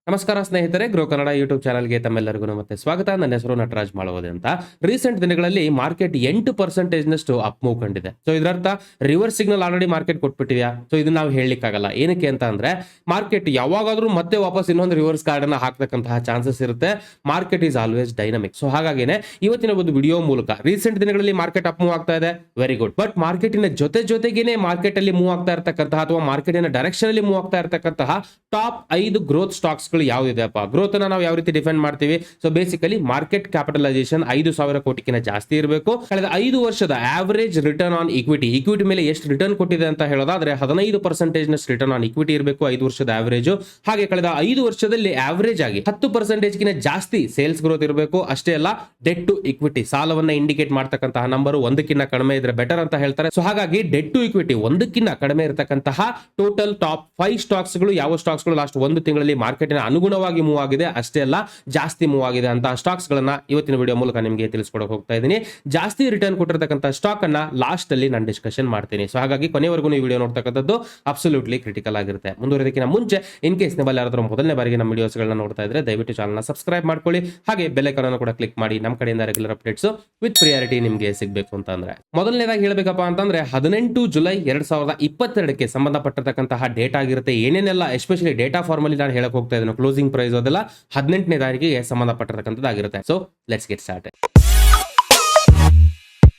ನಮಸ್ಕಾರ ಸ್ನೇಹಿತರೆ, grow Kannada YouTube ಚಾನಲ್ಗೆ ತಮ್ಮೆಲ್ಲರಿಗೂ ಮತ್ತೆ ಸ್ವಾಗತ. ನನ್ನ ಹೆಸರು ನಟರಾಜ್ ಮಾಳವದೆ ಅಂತ. ರೀಸೆಂಟ್ ದಿನಗಳಲ್ಲಿ ಮಾರ್ಕೆಟ್ 8% ನಷ್ಟು ಅಪ್ ಮೂವ್ ಕಂಡಿದೆ. ಸೊ ಇದರರ್ಥ ರಿವರ್ಸ್ ಸಿಗ್ನಲ್ ಆಲ್ರೆಡಿ ಮಾರ್ಕೆಟ್ ಕೊಟ್ಬಿಟ್ಟಿದ್ಯಾ. ಸೊ ಇದನ್ನ ನಾವು ಹೇಳಲಿಕ್ಕಾಗಲ್ಲ. ಏನಕ್ಕೆ ಅಂತ ಅಂದ್ರೆ ಮಾರ್ಕೆಟ್ ಯಾವಾಗಾದ್ರೂ ಮತ್ತೆ ವಾಪಸ್ ಇನ್ನೊಂದು ರಿವರ್ಸ್ ಕಾರ್ಡ್ ಅನ್ನ ಹಾಕ್ತಕ್ಕಂತಹ ಚಾನ್ಸಸ್ ಇರುತ್ತೆ. Market is always dynamic. So ಹಾಗಾಗಿನೇ ಇವತ್ತಿನ ಒಂದು ವಿಡಿಯೋ ಮೂಲಕ ರೀಸೆಂಟ್ ದಿನಗಳಲ್ಲಿ ಮಾರ್ಕೆಟ್ ಅಪ್ ಮೂವ್ ಆಗ್ತಾ ಇದೆ, ವೆರಿ ಗುಡ್. ಬಟ್ ಮಾರ್ಕೆಟಿನ ಜೊತೆಗೇನೆ ಮಾರ್ಕೆಟ್ ಅಲ್ಲಿ ಮೂವ್ ಆಗ್ತಾ ಇರತಕ್ಕಂತಹ ಅಥವಾ ಮಾರ್ಕೆಟಿನ ಡೈರೆಕ್ಷನ್ ಅಲ್ಲಿ ಮೂವ್ ಆಗ್ತಾ ಇರತಕ್ಕಂತಹ ಟಾಪ್ 5 ಗ್ರೋತ್ ಸ್ಟಾಕ್ಸ್ ಯಾವ್ದಿದೆಪ್ಪ. ಗ್ರೋತ್ ಅನ್ನ ನಾವು ಯಾವ ರೀತಿ ಡಿಫೈನ್ ಮಾಡ್ತೀವಿ? ಸೊ ಬೇಸಿಕಲಿ ಮಾರ್ಕೆಟ್ ಕ್ಯಾಪಿಟಲೈಸೇಷನ್ 5,000 ಕೋಟಿಗಿಂತ ಜಾಸ್ತಿ ಇರಬೇಕು. ಕಳೆದ 5 ವರ್ಷದ ಆವರೇಜ್ ರಿಟರ್ನ್ ಆನ್ ಇಕ್ವಿಟಿ ಮೇಲೆ ಎಷ್ಟು ರಿಟರ್ನ್ ಕೊಟ್ಟಿದೆ ಅಂತ ಹೇಳೋದಾದ್ರೆ 15% ನಷ್ಟು ರಿಟರ್ನ್ ಆನ್ ಇಕ್ವಿಟಿ ಇರಬೇಕು 5 ವರ್ಷದ ಆವರೇಜ್. ಹಾಗೆ ಕಳೆದ 5 ವರ್ಷದಲ್ಲಿ ಆವರೇಜ್ ಆಗಿ 10% ಜಾಸ್ತಿ ಸೇಲ್ಸ್ ಗ್ರೋತ್ ಇರಬೇಕು. ಅಷ್ಟೇ ಅಲ್ಲ, ಡೆಟ್ ಟು ಇಕ್ವಿಟಿ ಸಾಲವನ್ನ ಇಂಡಿಕೇಟ್ ಮಾಡ್ತಕ್ಕಂತಹ ನಂಬರ್ 1ಕ್ಕಿಂತ ಕಡಿಮೆ ಇದ್ರೆ ಬೆಟರ್ ಅಂತ ಹೇಳ್ತಾರೆ. ಸೊ ಹಾಗಾಗಿ ಡೆಟ್ ಟು ಇಕ್ವಿಟಿ 1ಕ್ಕಿಂತ ಕಡಿಮೆ ಇರತಕ್ಕಂತಹ ಟೋಟಲ್ ಟಾಪ್ 5 ಸ್ಟಾಕ್ಸ್ ಗಳು ಯಾವ ಸ್ಟಾಕ್ಸ್ ಗಳು ಲಾಸ್ಟ್ 1 ತಿಂಗಳಲ್ಲಿ ಮಾರ್ಕೆಟ್ ಅನುಗುಣವಾಗಿ ಮೂವ್ ಆಗಿದೆ, ಅಷ್ಟೇ ಅಲ್ಲ ಜಾಸ್ತಿ ಮೂವ್ ಆಗಿದೆ ಅಂತ ಸ್ಟಾಕ್ಸ್ ಗಳನ್ನ ಇವತ್ತಿನ ವಿಡಿಯೋ ಮೂಲಕ ನಿಮಗೆ ತಿಳಿಸ್ಕೊಡಕ್ ಹೋಗ್ತಾ ಇದ್ದೀನಿ. ಜಾಸ್ತಿ ರಿಟರ್ನ್ ಕೊಟ್ಟಿರತಕ್ಕಂತ ಸ್ಟಾಕ್ ಅನ್ನ ಲಾಸ್ಟ್ ಅಲ್ಲಿ ನಾನು ಡಿಸ್ಕಷನ್ ಮಾಡ್ತೀನಿ. ಸೊ ಹಾಗಾಗಿ ಕೊನೆವರೆಗೂ ಈ ವಿಡಿಯೋ ನೋಡ್ತಕ್ಕಂಥದ್ದು ಅಬ್ಸಲ್ಯೂಟ್ಲಿ ಕ್ರಿಟಿಕಲ್ ಆಗಿರುತ್ತೆ. ಮುಂದುವರೆದಕ್ಕಿಂತ ಮುಂಚೆ ಇನ್ ಕೇಸ್ ನೀವು ಯಾರಾದ್ರೂ ಮೊದಲನೇ ಬಾರಿಗೆ ನಮ್ಮ ವಿಡಿಯೋಸ್ ಗಳನ್ನ ನೋಡ್ತಾ ಇದ್ರೆ ದಯವಿಟ್ಟು ಚಾನಲ್ ಸಬ್ಸ್ಕ್ರೈಬ್ ಮಾಡ್ಕೊಳ್ಳಿ. ಹಾಗೆ ಬೆಲ್ ಐಕಾನ್ ಅನ್ನು ಕೂಡ ಕ್ಲಿಕ್ ಮಾಡಿ. ನಮ್ಮ ಕಡೆಯಿಂದ ರೆಗ್ಯುಲರ್ ಅಪ್ಡೇಟ್ಸ್ ವಿತ್ ಪ್ರಿಯಾರಿಟಿ ನಿಮಗೆ ಸಿಗಬೇಕು ಅಂತಂದ್ರೆ ಮೊದಲನೇದಾಗಿ ಹೇಳಬೇಕಪ್ಪ ಅಂತಂದ್ರೆ 18 ಜುಲೈ 2022ಕ್ಕೆ ಸಂಬಂಧಪಟ್ಟಿರತಕ್ಕಂತಹ ಡೇಟಾ ಆಗಿರುತ್ತೆ. ಏನೇನೆಲ್ಲ ಎಸ್ಪೆಷಲಿ ಡೇಟಾ ಫಾರ್ಮ್ ಅಲ್ಲಿ ನಾನು ಹೇಳಕ್ ಹೋಗ್ತಾ ಇದ್ದೀನಿ, ಕ್ಲೋಸಿಂಗ್ ಪ್ರೈಸ್ ಅದೆಲ್ಲ 18ನೇ ತಾರೀಕಿಗೆ ಸಂಬಂಧಪಟ್ಟಿರತಕ್ಕಂಥದ್ದಾಗಿರುತ್ತೆ. So let's get started.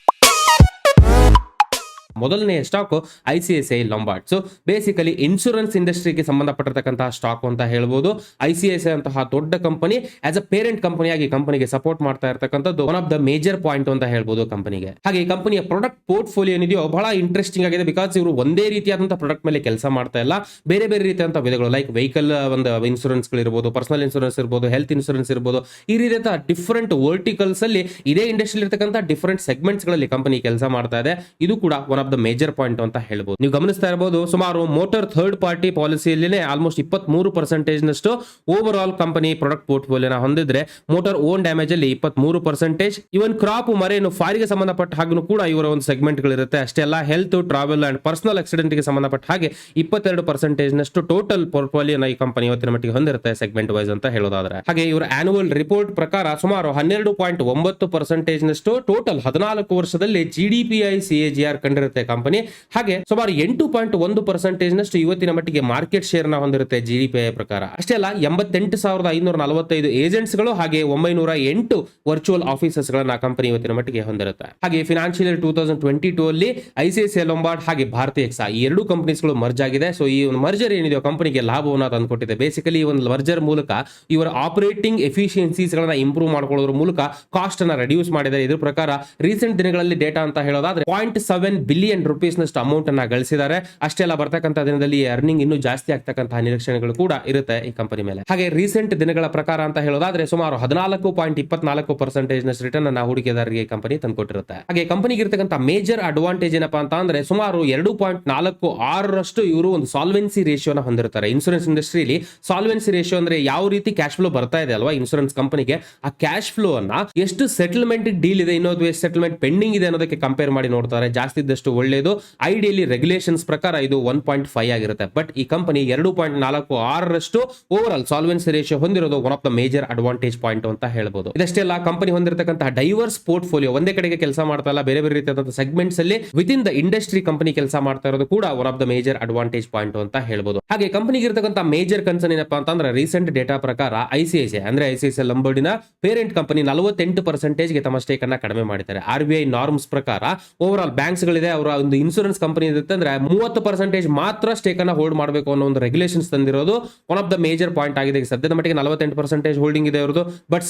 ಮೊದಲನೇ stock ICICI Lombard. So basically insurance ಇಂಡಸ್ಟ್ರಿಗೆ ಸಂಬಂಧಪಟ್ಟಿರತಕ್ಕಂತಹ ಸ್ಟಾಕ್ ಅಂತ ಹೇಳ್ಬೋದು. ICICI ಅಂತಹ ದೊಡ್ಡ ಕಂಪನಿ ಆಸ್ ಅ ಪೇರೆಂಟ್ ಕಂಪನಿಯಾಗಿ ಕಂಪನಿಗೆ ಸಪೋರ್ಟ್ ಮಾಡ್ತಾ ಇರತಕ್ಕಂಥದ್ದು one of the major point ಅಂತ ಹೇಳ್ಬೋದು ಕಂಪನಿಗೆ. ಹಾಗೆ ಈ ಕಂಪನಿಯ ಪ್ರಾಡಕ್ಟ್ ಪೋರ್ಟ್ಫೋಲಿಯೋ ಏನಿದೆಯೋ ಬಹಳ ಇಂಟ್ರೆಸ್ಟಿಂಗ್ ಆಗಿದೆ. ಬಿಕಾಸ್ ಇವರು ಒಂದೇ ರೀತಿಯಾದಂತಹ ಪ್ರಾಡಕ್ಟ್ ಮೇಲೆ ಕೆಲಸ ಮಾಡ್ತಾ ಇಲ್ಲ, ಬೇರೆ ಬೇರೆ ರೀತಿಯಾದಂತಹ ವಿಧಗಳು ಲೈಕ್ ವೆಹಿಕಲ್ ಒಂದು ಇನ್ಶೂರೆನ್ಸ್ ಗಳಿರ್ಬೋದು, ಪರ್ಸನಲ್ ಇನ್ಶೂರೆನ್ಸ್ ಇರ್ಬೋದು, ಹೆಲ್ತ್ ಇನ್ಶೂರೆನ್ಸ್ ಇರ್ಬೋದು, ಈ ರೀತಿಯ ಡಿಫರೆಂಟ್ ವರ್ಟಿಕಲ್ಸ್ ಅಲ್ಲಿ ಇದೇ ಇಂಡಸ್ಟ್ರಿ ಇರತಕ್ಕಂಥ ಡಿಫರೆಂಟ್ ಸೆಗ್ಮೆಂಟ್ಸ್ ಗಳಲ್ಲಿ ಕಂಪನಿ ಕೆಲಸ ಮಾಡ್ತಾ ಇದೆ. ಇದು ಕೂಡ one of the major point ಅಂತ ಹೇಳ್ಬೋದು. ನೀವು ಗಮನಿಸ್ತಾ ಇರಬಹುದು, ಸುಮಾರು ಮೋಟಾರ್ ಥರ್ಡ್ ಪಾರ್ಟಿ ಪಾಲಿಸಿಯಲ್ಲಿ ಆಲ್ಮೋಸ್ಟ್ 23% ನಷ್ಟು ಓವರ್ ಆಲ್ ಕಂಪನಿ ಪ್ರಾಡಕ್ಟ್ ಪೋರ್ಟ್ಫೋಲಿಯೋನ ಹೊಂದಿದ್ರೆ, ಮೋಟಾರ್ ಓನ್ ಡ್ಯಾಮೇಜ್ ಅಲ್ಲಿ 23%, ಇವನ್ ಕ್ರಾಪ್ ಮರೇನು ಫಾರಿಗೆ ಸಂಬಂಧಪಟ್ಟ ಹಾಗೆ ಕೂಡ ಇವರ ಒಂದು ಸೆಗ್ಮೆಂಟ್ ಗಳಿರುತ್ತೆ. ಅಷ್ಟೇ ಅಲ್ಲ, health, travel and personal accident ಗೆ ಸಂಬಂಧಪಟ್ಟ ಹಾಗೆ 22% ನಷ್ಟು ಟೋಟಲ್ ಪೋರ್ಟ್ಫೋಲಿಯೋನ ಈ ಕಂಪನಿ ಇವತ್ತಿನ ಮಟ್ಟಿಗೆ ಹೊಂದಿರುತ್ತೆ ಸೆಗ್ಮೆಂಟ್ ವೈಸ್ ಅಂತ ಹೇಳೋದಾದ್ರೆ. ಹಾಗೆ ಇವರ ಆನ್ಯುವಲ್ ರಿಪೋರ್ಟ್ ಪ್ರಕಾರ ಸುಮಾರು 12.9% ನಷ್ಟು ಟೋಟಲ್ 14 ವರ್ಷದಲ್ಲಿ GDPI CAGR ಕಂಡಿರುತ್ತೆ ಕಂಪನಿ. ಹಾಗೆ ಸುಮಾರು 8.1% ನಷ್ಟು ಇವತ್ತಿನ ಮಟ್ಟಿಗೆ ಮಾರ್ಕೆಟ್ ಶೇರ್ ನ ಹೊಂದಿರುತ್ತೆ GDPI ಪ್ರಕಾರ. ಅಷ್ಟೇ ಅಲ್ಲ, 88,545 ಏಜೆಂಟ್ಸ್ ಗಳು ಹಾಗೆ 908 ವರ್ಚುವಲ್ ಆಫೀಸರ್ಸ್ ಗಳನ್ನ ಕಂಪನಿ ಇವತ್ತಿನ ಮಟ್ಟಿಗೆ ಹೊಂದಿರುತ್ತೆ. ಹಾಗೆ ಫಿನಾನ್ಷಿಯಲ್ ಇಯರ್ 2022 ಅಲ್ಲಿ ICICI ಲೊಂಬಾರ್ಡ್ ಹಾಗೆ ಭಾರತಿ ಎಕ್ಸಾ ಈ ಎರಡು ಕಂಪನೀಸ್ ಗಳು ಮರ್ಜ್ ಆಗಿದೆ. ಸೊ ಈ ಒಂದು ಮರ್ಜರ್ ಏನಿದೆಯೋ ಕಂಪನಿಗೆ ಲಾಭವನ್ನ ತಂದುಕೊಟ್ಟಿದೆ. ಬೇಸಿಕಲಿ ಈ ಒಂದು ಮರ್ಜರ್ ಮೂಲಕ ಇವರ ಆಪರೇಟಿಂಗ್ ಎಫಿಷಿಯನ್ಸೀಸ್ ಗಳನ್ನ ಇಂಪ್ರೂವ್ ಮಾಡ್ಕೊಳ್ಳೋದ್ರ ಮೂಲಕ ಕಾಸ್ಟ್ ಅನ್ನ ರೆಡ್ಯೂಸ್ ಮಾಡಿದ್ದಾರೆ. ಇದ್ರ ಪ್ರಕಾರ ರೀಸೆಂಟ್ ದಿನಗಳಲ್ಲಿ ಡೇಟಾ ಅಂತ ಹೇಳೋದಾದ್ರೆ $0.7 ಬಿಲಿಯನ್ ನಷ್ಟು ಅಮೌಂಟ್ ಅನ್ನ ಗಳಿಸಿದ್ದಾರೆ. ಅಷ್ಟೇ ಅಲ್ಲ, ಬರ್ತಕ್ಕಂಥ ದಿನದಲ್ಲಿ ಅರ್ನಿಂಗ್ ಇನ್ನೂ ಜಾಸ್ತಿ ಆಗ್ತಕ್ಕಂತಹ ನಿರೀಕ್ಷೆಗಳು ಕೂಡ ಇರುತ್ತೆ ಈ ಕಂಪನಿ ಮೇಲೆ. ಹಾಗೆ ರೀಸೆಂಟ್ ದಿನಗಳ ಪ್ರಕಾರ ಅಂತ ಹೇಳೋದಾದ್ರೆ ಸುಮಾರು 14.24% ನಷ್ಟು ರಿಟರ್ನ್ ಅನ್ನ ಹೂಡಿಕೆದಾರರಿಗೆ ಕಂಪನಿ ತಂದುಕೊಟ್ಟಿರುತ್ತೆ. ಹಾಗೆ ಕಂಪನಿಗೆ ಇರತಕ್ಕಂಥ ಮೇಜರ್ ಅಡ್ವಾಂಟೇಜ್ ಏನಪ್ಪಾ ಅಂತ ಅಂದ್ರೆ ಸುಮಾರು 2.46 ಇವರು ಒಂದು ಸಾಲ್ವೆನ್ಸಿ ರೇಷಿಯೋನ ಹೊಂದಿರ್ತಾರೆ. ಇನ್ಶೂರೆನ್ಸ್ ಇಂಡಸ್ಟ್ರಿಯಲ್ಲಿ ಸಾಲ್ವೆನ್ಸಿ ರೇಷಿಯೋ ಅಂದ್ರೆ ಯಾವ ರೀತಿ ಕ್ಯಾಶ್ ಫ್ಲೋ ಬರ್ತಾ ಇದೆ ಅಲ್ವಾ ಇನ್ಶೂರೆನ್ಸ್ ಕಂಪನಿಗೆ, ಆ ಕ್ಯಾಶ್ ಫ್ಲೋ ಅನ್ನ ಎಷ್ಟು ಸೆಟಲ್ಮೆಂಟ್ ಡೀಲ್ ಇದೆ, ಇನ್ನೊಂದು ಸೆಟಲ್ಮೆಂಟ್ ಪೆಂಡಿಂಗ್ ಇದೆ ಅನ್ನೋದಕ್ಕೆ ಕಂಪೇರ್ ಮಾಡಿ ನೋಡ್ತಾರೆ. ಜಾಸ್ತಿ ಇದ್ದಷ್ಟು ಒಳ್ಳೆಯದು. ಐಡಿಯಲಿ ರೆಗ್ಯುಲೇಷನ್ಸ್ ಪ್ರಕಾರ ಇದು 1.5 ಆಗಿರುತ್ತೆ. ಬಟ್ ಈ company 2.46 overall solvency ratio ಹೊಂದಿರೋದು one of the major advantage point ಅಂತ ಹೇಳ್ಬೋದು. ಇದಷ್ಟೇ ಅಲ್ಲ, ಕಂಪನಿ ಹೊಂದಿರತಕ್ಕಂತಹ ಡೈವರ್ಸ್ ಪೋರ್ಟ್ಫೋಲಿಯೋ, ಒಂದೇ ಕಡೆಗೆ ಕೆಲಸ ಮಾಡ್ತಾ ಇಲ್ಲ, ಬೇರೆ ಬೇರೆ ರೀತಿಯಾದಂತಹ ಸೆಗ್ಮೆಂಟ್ಸ್ ಅಲ್ಲಿ with in the industry company ಕೆಲಸ ಮಾಡ್ತಾ ಇರೋದು ಕೂಡ one of the major advantage point ಅಂತ ಹೇಳ್ಬೋದು. ಹಾಗೆ ಕಂಪನಿಗೆ ಇರತಕ್ಕಂತಹ ಮೇಜರ್ ಕನ್ಸರ್ನ್ ಏನಪ್ಪಾ ಅಂತಂದ್ರೆ ರೀಸೆಂಟ್ ಡೇಟಾ ಪ್ರಕಾರ ICICI ಲೊಂಬಾರ್ಡಿನ ಪೇರೆಂಟ್ ಕಂಪನಿ 48% ಗೆ ತಮ್ಮ ಸ್ಟೇಕ್ ಅನ್ನ ಕಡಿಮೆ ಮಾಡಿದ್ದಾರೆ. RBI ನಾರ್ಮ್ಸ್ ಪ್ರಕಾರ ಓವರ್ ಆಲ್ ಬ್ಯಾಂಕ್ಸ್ ಗಳಿದೆ, ಅವರ ಒಂದು ಇನ್ಶೂರೆನ್ಸ್ ಕಂಪನಿ ಇರುತ್ತೆ ಅಂದ್ರೆ 30% ಮಾತ್ರ ಸ್ಟೇಕ್ ಅನ್ನ ಹೋಲ್ಡ್ ಮಾಡಬೇಕು ಅನ್ನೋ ಒಂದು ರೆಗ್ಯುಲೇಷನ್ಸ್ ತಂದಿರೋದು one of the major point ಆಗಿದೆ. ಸದ್ಯದ ಮಟ್ಟಿಗೆ 48% ಹೋಲ್ಡಿಂಗ್ ಇದೆ ಅವರದು. ಬಟ್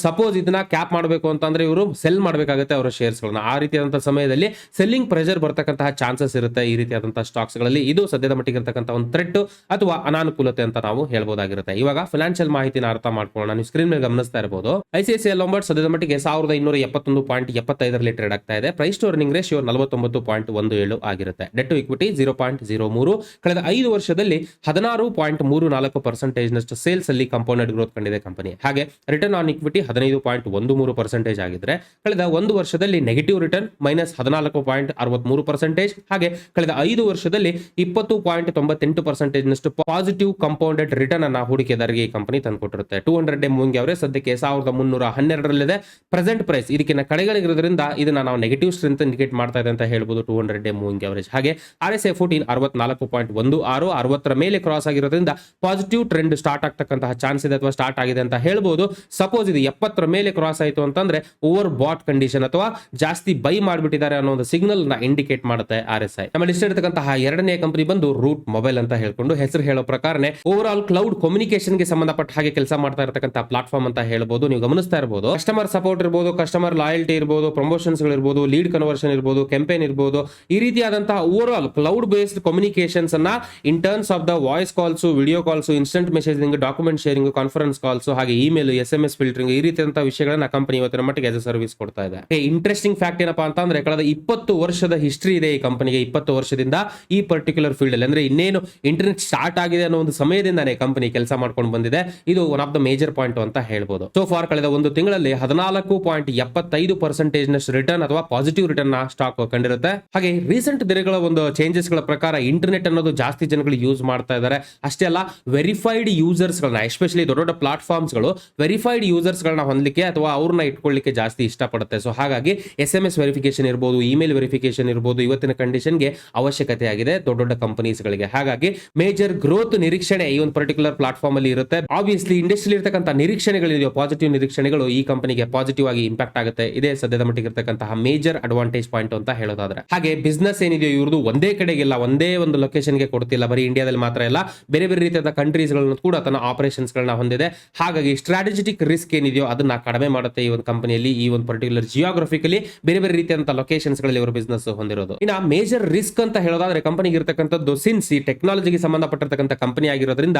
ಸಪೋಸ್ ಇದನ್ನ ಕ್ಯಾಪ್ ಮಾಡಬೇಕು ಅಂತಂದ್ರೆ ಇವರು ಸೆಲ್ ಮಾಡಬೇಕಾಗುತ್ತೆ ಅವರ ಶೇರ್ಸ್ ಗಳನ್ನ. ಆ ರೀತಿಯಾದಂತಹ ಸಮಯದಲ್ಲಿ ಸೆಲ್ಲಿಂಗ್ ಪ್ರೆಷರ್ ಬರ್ತಕ್ಕಂತಹ ಚಾನ್ಸಸ್ ಇರುತ್ತೆ ಈ ರೀತಿಯಾದಂತಹ ಸ್ಟಾಕ್ಸ್ ಗಳಲ್ಲಿ. ಇದು ಸದ್ಯದ ಮಟ್ಟಿಗೆ ಇರತಕ್ಕಂತಹ ಒಂದು ಥ್ರೆಟ್ ಅಥವಾ ಅನಾನುಕೂಲತೆ ಅಂತ ನಾವು ಹೇಳ್ಬೋದಾಗಿರುತ್ತೆ. ಇವಾಗ ಫೈನಾನ್ಷಿಯಲ್ ಮಾಹಿತಿನ ಅರ್ಥ ಮಾಡ್ಕೊಳ್ಳೋಣ. ನೀವು ಸ್ಕ್ರೀನ್ ಮೇಲೆ ಗಮನಿಸ್ತಾ ಇರಬಹುದು, ICICI ಲೊಂಬಾರ್ಡ್ ಸದ್ಯದ ಮಟ್ಟಿಗೆ 1271.75 ಟ್ರೇಡ್ ಆಗ್ತಾ ಇದೆ. ಪ್ರೈಸ್ ಟು ಅರ್ನಿಂಗ್ ರೇಷಿಯೋ 49.17 0.07 ಆಗಿರುತ್ತೆ. Debt to equity 0.03. ಕಳೆದ 5 ವರ್ಷದಲ್ಲಿ 16.34% ನಷ್ಟು ಸೇಲ್ಸ್ ಅಲ್ಲಿ ಕಾಂಪೌಂಡೆಡ್ ಗ್ರೋತ್ ಕಂಡಿದೆ ಕಂಪನಿ. ಹಾಗೆ ರಿಟರ್ನ್ ಆನ್ ಇಕ್ವಿಟಿ 15.13% ಆಗಿದ್ರೆ ಕಳೆದ 1 ವರ್ಷದಲ್ಲಿ ನೆಗೆಟಿವ್ ರಿಟರ್ನ್ -14.63%. ಹಾಗೆ ಕಳೆದ 5 ವರ್ಷದಲ್ಲಿ 20.98% ನಷ್ಟು ಪಾಸಿಟಿವ್ ಕಾಂಪೌಂಡೆಡ್ ರಿಟರ್ನ್ ಅನ್ನ ಹೂಡಿಕೆದಾರರಿಗೆ ಈ ಕಂಪನಿ ತಂದುಕೊಟ್ಟಿರುತ್ತೆ. 200 ಡೇ ಮೂವಿಂಗ್ ಅವರೇಜ್ ಸದ್ಯಕ್ಕೆ 1312 ಪ್ರೆಸೆಂಟ್ ಪ್ರೈಸ್ ಇದಕ್ಕಿಂತ ಕಡೆಗಳಿರೋದ್ರಿಂದ ಇದನ್ನ ನಾವು ನೆಗೆಟಿವ್ ಸ್ಟ್ರೆಂತ್ ಇಂಡಿಕೇಟ್ ಮಾಡ್ತಾ ಇದೆ ಅಂತ ಹೇಳ್ಬೋದು. 200 ಡೇ ಮೂವಿಂಗ್ ಅವರೇಜ್. ಹಾಗೆ RSI 14 64.16 60 ಮೇಲೆ ಕ್ರಾಸ್ ಆಗಿರೋದ್ರಿಂದ ಪಾಸಿಟಿವ್ ಟ್ರೆಂಡ್ ಸ್ಟಾರ್ಟ್ ಆಗ್ತಕ್ಕಂತಹ ಚಾನ್ಸ್ ಇದೆ ಅಥವಾ ಸ್ಟಾರ್ಟ್ ಆಗಿದೆ ಅಂತ ಹೇಳ್ಬೋದು. ಸಪೋಸ್ ಇದು 70 ಮೇಲೆ ಕ್ರಾಸ್ ಆಯಿತು ಅಂತಂದ್ರೆ ಓವರ್ ಬಾಟ್ ಕಂಡೀಷನ್ ಅಥವಾ ಜಾಸ್ತಿ ಬೈ ಮಾಡಿಬಿಟ್ಟಿದ್ದಾರೆ ಅನ್ನೋ ಒಂದು ಸಿಗ್ನಲ್ ನ ಇಂಡಿಕೇಟ್ ಮಾಡುತ್ತೆ RSI. ನಮ್ಮ ಲಿಸ್ಟ್ ಇರತಕ್ಕಂತಹ ಎರಡನೇ ಕಂಪನಿ ಬಂದು ರೂಟ್ ಮೊಬೈಲ್ ಅಂತ ಹೇಳ್ಕೊಂಡು ಹೆಸರು ಹೇಳೋ ಪ್ರಕಾರನೇ ಓವರ್ ಆಲ್ ಕ್ಲೌಡ್ ಕಮ್ಯುನಿಕೇಶನ್ ಗೆ ಸಂಬಂಧಪಟ್ಟ ಹಾಗೆ ಕೆಲಸ ಮಾಡ್ತಾ ಇರತಕ್ಕಂತ ಪ್ಲಾಟ್ಫಾರ್ಮ್ ಅಂತ ಹೇಳ್ಬೋದು. ನೀವು ಗಮನಿಸ್ತಾ ಇರಬಹುದು ಕಸ್ಟಮರ್ ಸಪೋರ್ಟ್ ಇರಬಹುದು, ಕಸ್ಟಮರ್ ಲಾಯಲ್ಟಿ ಇರಬಹುದು, ಪ್ರಮೋಷನ್ಸ್ ಇರಬಹುದು, ಲೀಡ್ ಕನ್ವರ್ಷನ್ ಇರಬಹುದು, ಕ್ಯಾಂಪೇನ್ ಇರಬಹುದು. ಈ ರೀತಿಯಾದಂತಹ overall cloud based communications ಅನ್ನ in terms of the voice calls, video calls, instant messaging, document sharing, conference calls, ಹಾಗೆ ಇಮೇಲ್, SMS ಫಿಲ್ಟರಿಂಗ್, ಈ ರೀತಿಯಾದಂತಹ ವಿಷಯಗಳನ್ನ ಕಂಪನಿ ಇವತ್ತಿನ ಮಟ್ಟಿಗೆ ಆಸ್ ಎ ಸರ್ವಿಸ್ ಕೊಡ್ತಾ ಇದೆ. ಇಂಟ್ರೆಸ್ಟಿಂಗ್ ಫ್ಯಾಕ್ಟ್ ಏನಪ್ಪಾ ಅಂತಂದ್ರೆ ಕಳೆದ 20 ವರ್ಷದ ಹಿಸ್ಟ್ರಿ ಇದೆ ಈ ಕಂಪನಿಗೆ. 20 ವರ್ಷದಿಂದ ಈ ಪರ್ಟಿಕ್ಯುಲರ್ ಫೀಲ್ಡ್ ಅಲ್ಲಿ ಅಂದ್ರೆ ಇನ್ನೇನು ಇಂಟರ್ನೆಟ್ ಸ್ಟಾರ್ಟ್ ಆಗಿದೆ ಅನ್ನೋ ಒಂದು ಸಮಯದಿಂದಾನೇ ಕಂಪನಿ ಕೆಲಸ ಮಾಡ್ಕೊಂಡು ಬಂದಿದೆ. ಇದು one of the major point ಅಂತ ಹೇಳ್ಬೋದು. ಸೋ ಫಾರ್ ಕಳೆದ ಒಂದು ತಿಂಗಳಲ್ಲಿ 14.75% ನಷ್ಟು ರಿಟರ್ನ್ ಅಥವಾ ಪಾಸಿಟಿವ್ ರಿಟರ್ನ್ ಸ್ಟಾಕ್ ಕಂಡಿರುತ್ತೆ. ಹಾಗೆ ರೀಸೆಂಟ್ ದಿನಗಳ ಒಂದು ಚೇಂಜಸ್ ಗಳ ಪ್ರಕಾರ ಇಂಟರ್ನೆಟ್ ಅನ್ನೋದು ಜಾಸ್ತಿ ಜನಗಳು ಯೂಸ್ ಮಾಡ್ತಾ ಇದ್ದಾರೆ. ಅಷ್ಟೇ ಅಲ್ಲ, ವೆರಿಫೈಡ್ ಯೂಸರ್ಸ್ ಗಳನ್ನ ಎಸ್ಪೆಷಲಿ ದೊಡ್ಡ ದೊಡ್ಡ ಪ್ಲಾಟ್ಫಾರ್ಮ್ಸ್ ಗಳು ವೆರಿಫೈಡ್ ಯೂಸರ್ಸ್ ಗಳನ್ನ ಹೊಂದಲಿಕ್ಕೆ ಅಥವಾ ಅವ್ರನ್ನ ಇಟ್ಕೊಳ್ಳಿಕ್ಕೆ ಜಾಸ್ತಿ ಇಷ್ಟಪಡುತ್ತೆ. ಸೊ ಹಾಗಾಗಿ SMS ವೆರಿಫಿಕೇಶನ್ ಇರಬಹುದು, ಇಮೇಲ್ ವೆರಿಫಿಕೇಶನ್ ಇರಬಹುದು, ಇವತ್ತಿನ ಕಂಡೀಷನ್ಗೆ ಅವಶ್ಯಕತೆ ಆಗಿದೆ ದೊಡ್ಡ ದೊಡ್ಡ ಕಂಪನೀಸ್ ಗಳಿಗೆ. ಹಾಗಾಗಿ ಮೇಜರ್ ಗ್ರೋತ್ ನಿರೀಕ್ಷಣೆ ಈ ಒಂದು ಪರ್ಟಿಕ್ಯುಲರ್ ಪ್ಲಾಟ್ಫಾರ್ಮ್ ಅಲ್ಲಿ ಇರುತ್ತೆ. ಆಬ್ವಿಯಸ್ಲಿ ಇಂಡಸ್ಟ್ರಿ ಇರತಕ್ಕಂತ ನಿರೀಕ್ಷಣೆಗಳಿದೆಯೋ ಪಾಸಿಟಿವ್ ನಿರೀಕ್ಷಣೆಗಳು ಈ ಕಂಪನಿಗೆ ಪಾಸಿಟಿವ್ ಆಗಿ ಇಂಪ್ಯಾಕ್ಟ್ ಆಗುತ್ತೆ. ಇದೇ ಸದ್ಯದ ಮಟ್ಟಿಗೆ ಇರತಕ್ಕಂತಹ ಮೇಜರ್ ಅಡ್ವಾಂಟೇಜ್ ಪಾಯಿಂಟ್ ಅಂತ ಹೇಳೋದಾದ್ರೆ. ಹಾಗೆ ಬಿಸ್ನೆಸ್ ಏನಿದೆಯೋ ಇವ್ರದ್ದು ಒಂದೇ ಕಡೆಗಿಲ್ಲ, ಒಂದೇ ಒಂದು ಲೊಕೇಶನ್ ಗೆ ಕೊಡ್ತಿಲ್ಲ, ಬರೀ ಇಂಡಿಯಾದಲ್ಲಿ ಮಾತ್ರ ಇಲ್ಲ, ಬೇರೆ ಬೇರೆ ರೀತಿಯಾದ ಕಂಟ್ರೀಸ್ ಗಳನ್ನು ಕೂಡ ತನ್ನ ಆಪರೇಷನ್ಸ್ ಗಳನ್ನ ಹೊಂದಿದೆ. ಹಾಗಾಗಿ ಸ್ಟ್ರಾಟಜಿಕ್ ರಿಸ್ಕ್ ಏನಿದೆಯೋ ಅದನ್ನ ಕಡಿಮೆ ಮಾಡುತ್ತೆ ಈ ಒಂದು ಕಂಪನಿಯಲ್ಲಿ. ಈ ಒಂದು ಪರ್ಟಿಕ್ಯುಲರ್ ಜಿಯೋಗ್ರಫಿಕಲಿ ಬೇರೆ ಬೇರೆ ರೀತಿಯಾದಂತಹ ಲೊಕೇಶನ್ಸ್ ಗಳಲ್ಲಿ ಇವರು ಬಿಸ್ನೆಸ್ ಹೊಂದಿರೋದು. ಇನ್ನ ಮೇಜರ್ ರಿಸ್ಕ್ ಅಂತ ಹೇಳೋದಾದ್ರೆ ಕಂಪನಿಗೆ ಇರತಕ್ಕಂಥದ್ದು ಸಿನ್ಸ್ ಈ ಟೆಕ್ನಾಲಜಿಗೆ ಸಂಬಂಧಪಟ್ಟಿರ್ತಕ್ಕಂಥ ಕಂಪನಿ ಆಗಿರೋದ್ರಿಂದ